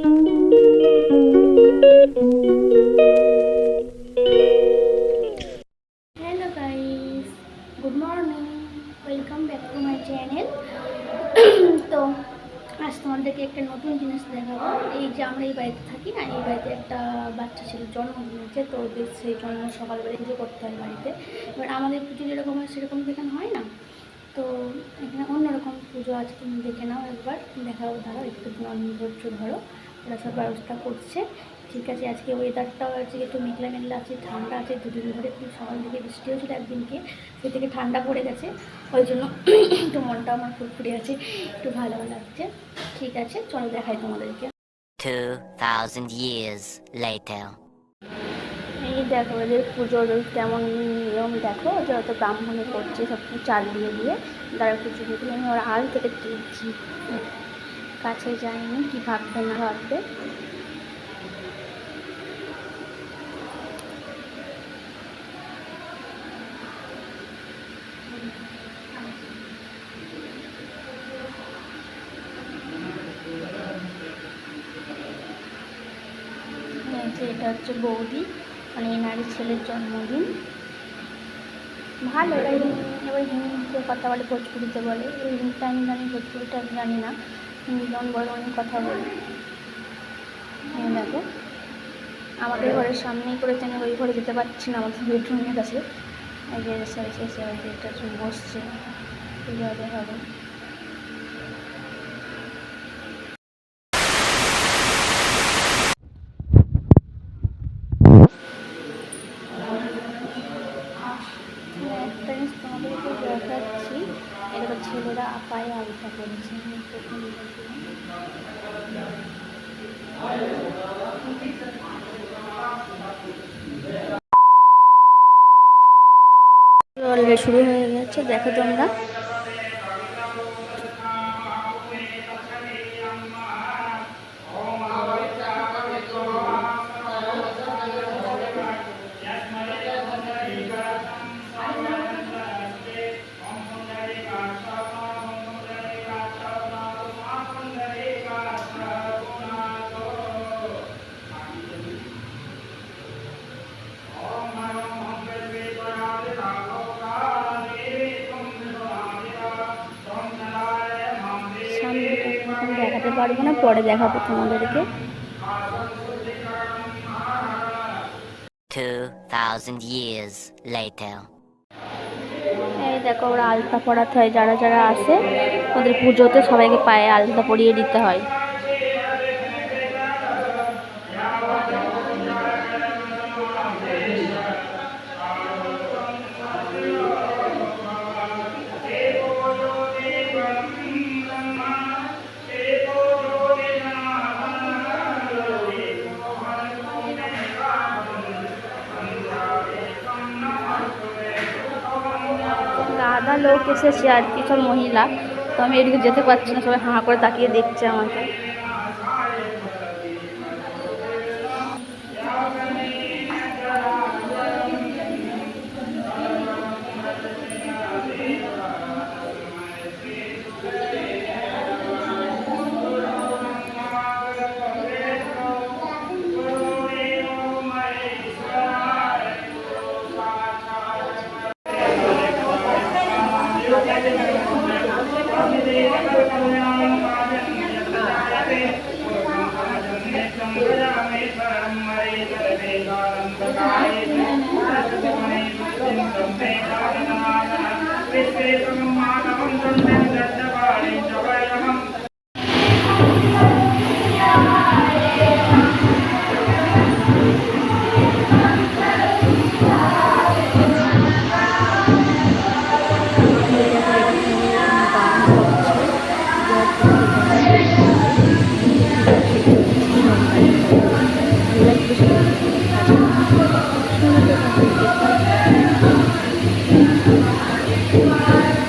Hello guys, good morning, welcome back to my channel. তো আজ তোমাদেরকে একটা নতুন জিনিস দেখাবো। এই যে আমরা এই বাড়িতে থাকি না, এই বাড়িতে একটা বাচ্চা ছিল, জন্মদিন হয়েছে। তো ওদের সেই জন্য সকালবেলা পুজো করতে হয় বাড়িতে। এবার আমাদের পুজো যেরকম হয় সেরকম দেখানো হয় না, তো এখানে অন্যরকম পুজো আছে। তুমি দেখে নাও একবার, দেখাও, ধরো একটু ধৈর্য ধরো, ওরা সব ব্যবস্থা করছে। ঠিক আছে, আজকে ওয়েদারটাও আছে একটু মেঘলা মেঘলা আছে, ঠান্ডা আছে। দুদিন ধরে একটু সকাল থেকে বৃষ্টি হয়েছিল, একদিনকে সে থেকে ঠান্ডা পড়ে গেছে। ওই জন্য একটু মনটা আমার ফুরফুরে আছে, একটু ভালো লাগছে। ঠিক আছে, চলো দেখাই তোমাদেরকে। 2000 years later. এই দেখো এদের পুজোর কেমন নিয়ম, দেখো যত ব্রাহ্মণে করছে সব চাল দিয়ে দিয়ে তারা পুজো দিতে। আমি ওরা আল থেকে তুলছি, কাছে যায়নি, কি ভাববে না ভাববে। এটা হচ্ছে বৌদি, মানে এনারই ছেলের জন্মদিন। ভালো, এবার হিন্দিতে কথা বলে, ভোজপুরিতে বলে। হিন্দিটা আমি জানি, ভোজপুরিটা আমি জানি না। হিন্দি যেমন বলে অনেক কথা বলে। দেখো আমাদের ঘরের সামনেই করেছে, আমি ওই ঘরে যেতে পারছি না, আমাদের বেডরুমের কাছে। এই যে এটা বসছে, এইভাবে হবে। একটা জিনিস তোমাদেরকে দেখাচ্ছি, এটা ছেলেরা পায়ে আলতা করেছে। আমি প্রথম অলরেডি শুরু হয়ে গেছে, দেখো তোমরা। সামনেটা এখন দেখাতে পারবো না, পরে দেখাবো তোমাদেরকে। 2000 years later. এই দেখো ওরা আলতা পরাতে হয়, যারা যারা আসে ওদের পুজোতে সবাইকে পায়ে আলতা পরিয়ে দিতে হয়। আধা লোক এসেছে আর কি, সব মহিলা। তো আমি এদিকে যেতে পারছি না, সবাই হাঁ করে তাকিয়ে দেখছে আমাকে। সুন্দর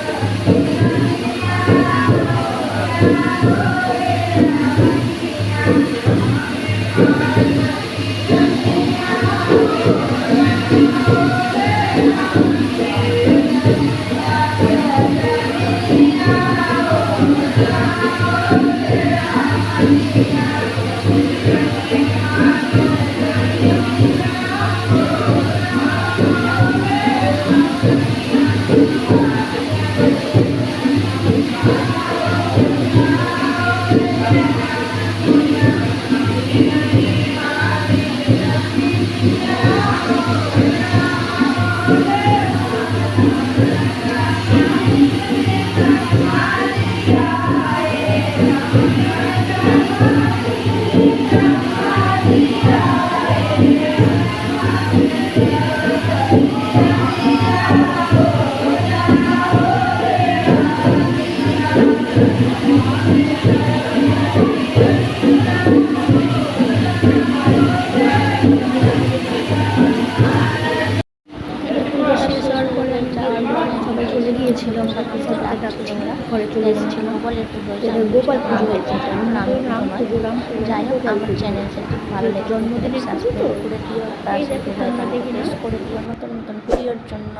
ছিল, সাথে সাথে ডাকছিল, ঘরে চলে এসেছিল। গোপাল পুজো হয়েছে, রাম পুজো যাই হোক, আমার চ্যানেল যদি ভালো লাগে জন্মদিনের পুজো তো। সাবস্ক্রাইব করে দিও, তার এই সাথে দেখো তোমরা দেখে নাও। প্রেস করে দিও নতুন নতুন ভিডিওর জন্য।